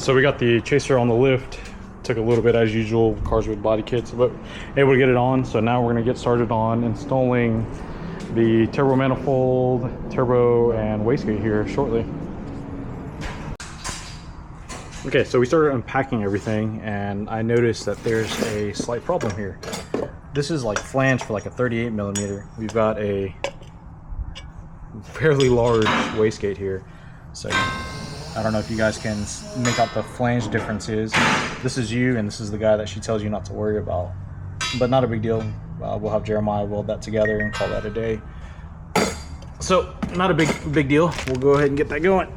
So we got the chaser on the lift. Took a little bit as usual, cars with body kits, but able to get it on. So now we're gonna get started on installing the turbo manifold, turbo, and wastegate here shortly. Okay, so we started unpacking everything and I noticed that there's a slight problem here. This is like flange for like a 38mm. We've got a fairly large wastegate here. So I don't know if you guys can make out the flange differences. This is you and this is the guy that she tells you not to worry about. But not a big deal. We'll have Jeremiah weld that together and call that a day. So not a big deal. We'll go ahead and get that going.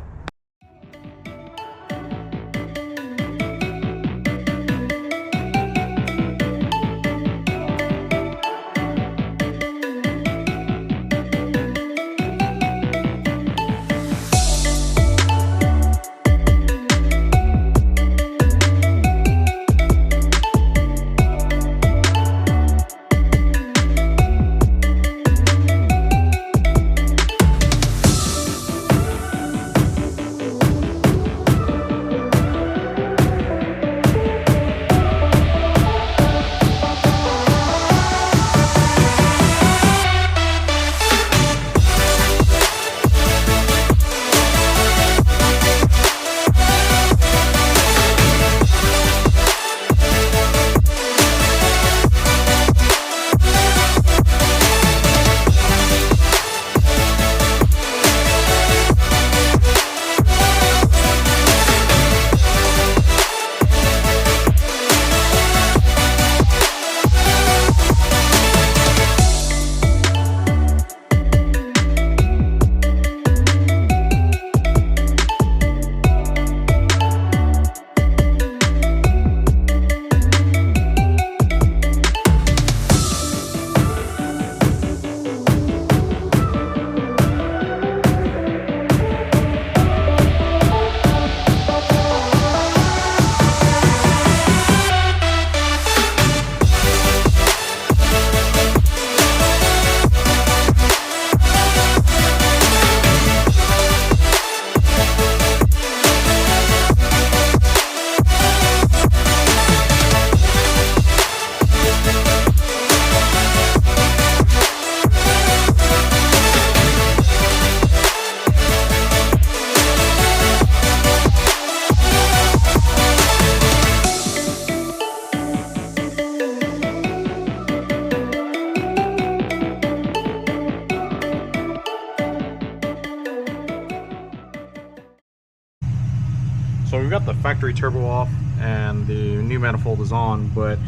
So we've got the factory turbo off and the new manifold is on, but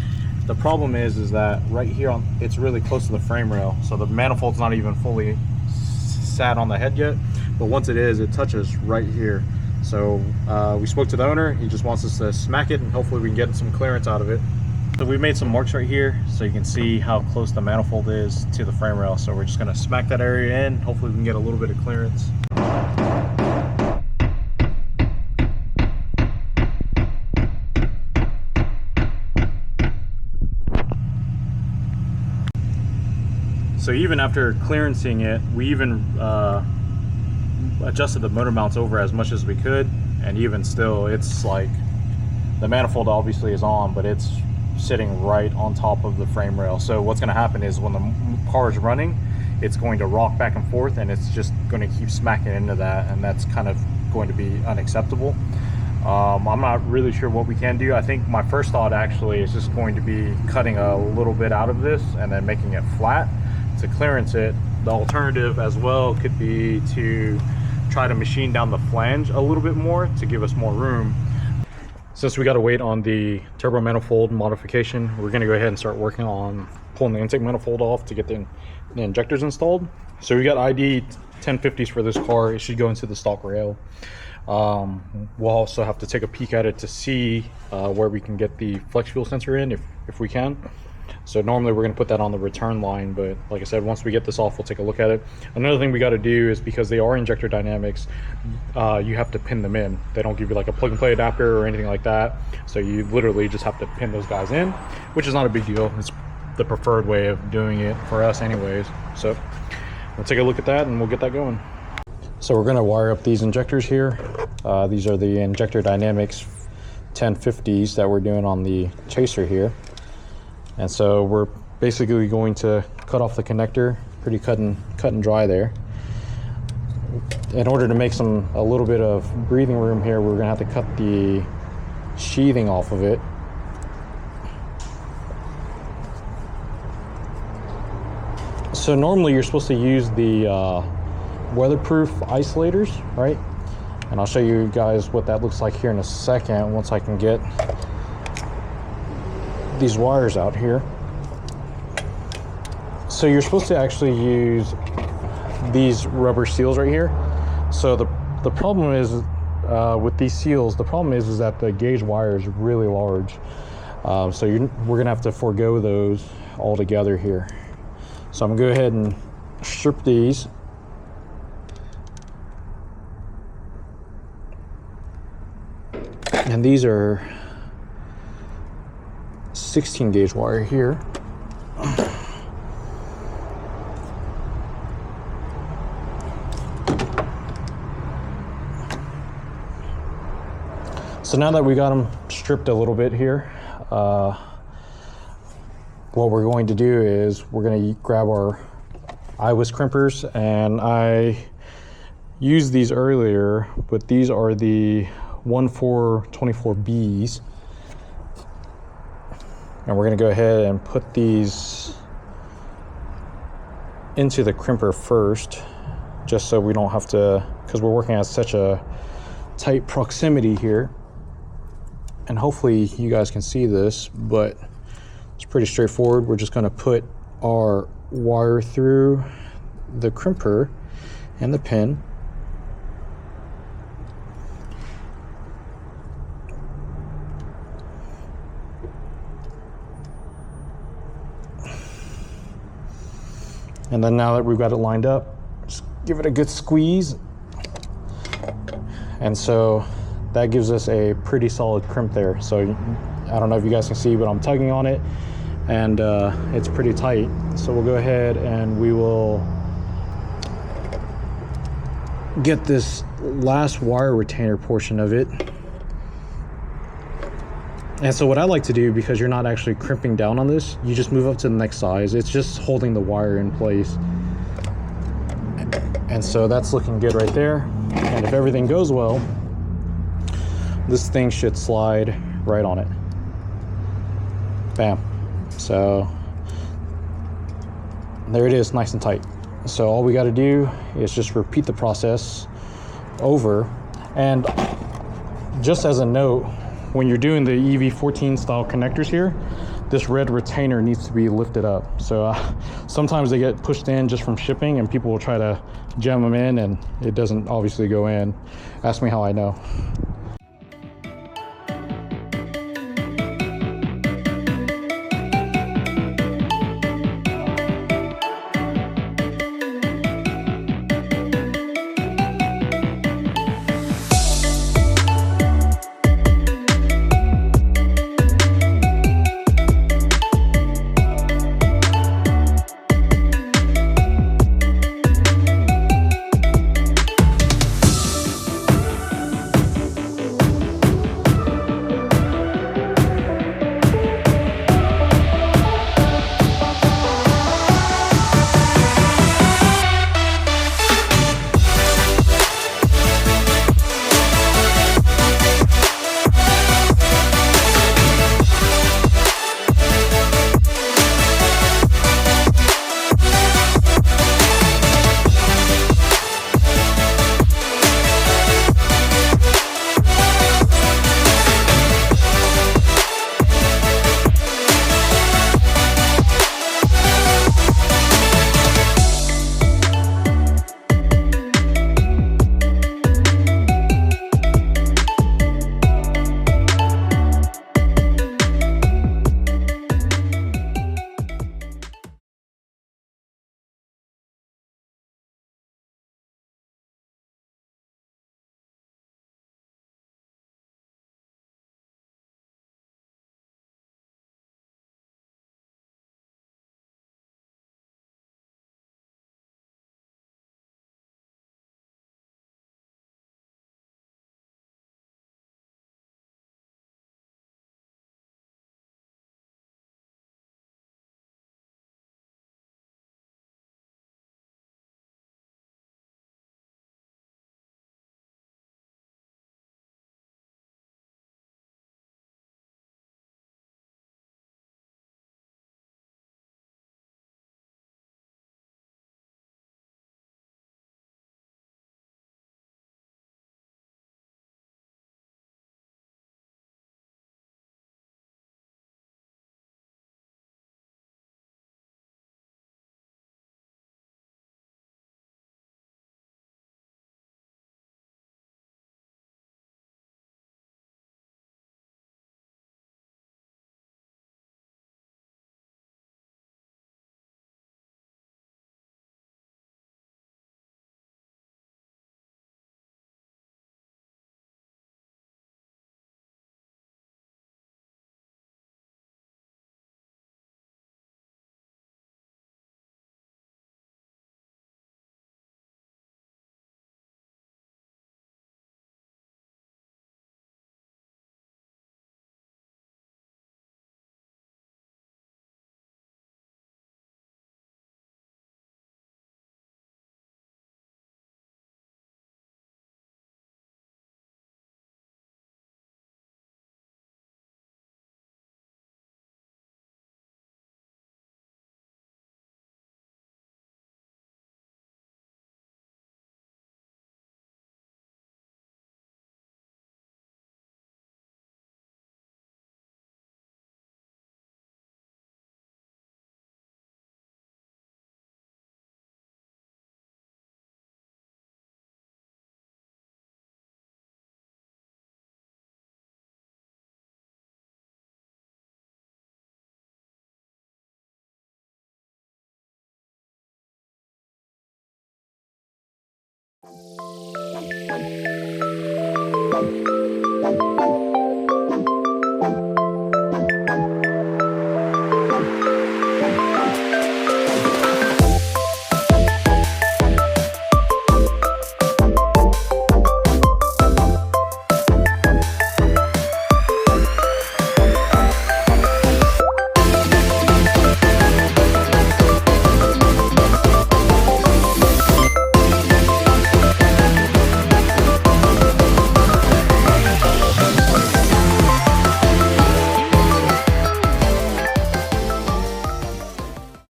the problem is that right here it's really close to the frame rail, so the manifold's not even fully sat on the head yet, but once it is, it touches right here. So we spoke to the owner. He just wants us to smack it and hopefully we can get some clearance out of it. So we made some marks right here so you can see how close the manifold is to the frame rail. So we're just going to smack that area in. Hopefully we can get a little bit of clearance. So even after clearancing it, we even adjusted the motor mounts over as much as we could, and even still, it's like the manifold obviously is on, but it's sitting right on top of the frame rail. So what's going to happen is when the car is running, it's going to rock back and forth, and it's just going to keep smacking into that, and that's kind of going to be unacceptable. I'm not really sure what we can do. I think my first thought actually is just going to be cutting a little bit out of this and then making it flat to clearance it. The alternative as well could be to try to machine down the flange a little bit more to give us more room. Since we got to wait on the turbo manifold modification, we're going to go ahead and start working on pulling the intake manifold off to get the injectors installed. So we got ID 1050s for this car. It should go into the stock rail. We'll also have to take a peek at it to see where we can get the flex fuel sensor in if we can. So normally we're going to put that on the return line, but like I said, once we get this off, we'll take a look at it. Another thing we got to do is, because they are injector dynamics, you have to pin them in. They don't give you like a plug and play adapter or anything like that. So you literally just have to pin those guys in, which is not a big deal. It's the preferred way of doing it for us anyways. So we'll take a look at that and we'll get that going. So we're going to wire up these injectors here. These are the injector dynamics 1050s that we're doing on the chaser here. And so we're basically going to cut off the connector, pretty cut and dry there. In order to make a little bit of breathing room here, we're gonna have to cut the sheathing off of it. So normally you're supposed to use the weatherproof isolators, right? And I'll show you guys what that looks like here in a second once I can get these wires out here. So you're supposed to actually use these rubber seals right here. So the problem is with these seals, the problem is that the gauge wire is really large. So we're gonna have to forego those altogether here. So I'm gonna go ahead and strip these. And these are 16 gauge wire here. So now that we got them stripped a little bit here, what we're going to do is we're going to grab our iWis crimpers, and I used these earlier, but these are the 1424Bs, and we're going to go ahead and put these into the crimper first, just so we don't have to, because we're working at such a tight proximity here. And hopefully you guys can see this, but it's pretty straightforward. We're just gonna put our wire through the crimper and the pin. And then now that we've got it lined up, just give it a good squeeze. And so that gives us a pretty solid crimp there. So I don't know if you guys can see, but I'm tugging on it, and it's pretty tight. So we'll go ahead and we will get this last wire retainer portion of it. And so what I like to do, because you're not actually crimping down on this, you just move up to the next size. It's just holding the wire in place. And so that's looking good right there. And if everything goes well, this thing should slide right on it. Bam. So there it is, nice and tight. So all we got to do is just repeat the process over. And just as a note, when you're doing the EV14 style connectors here, this red retainer needs to be lifted up. So sometimes they get pushed in just from shipping, and people will try to jam them in, and it doesn't obviously go in. Ask me how I know.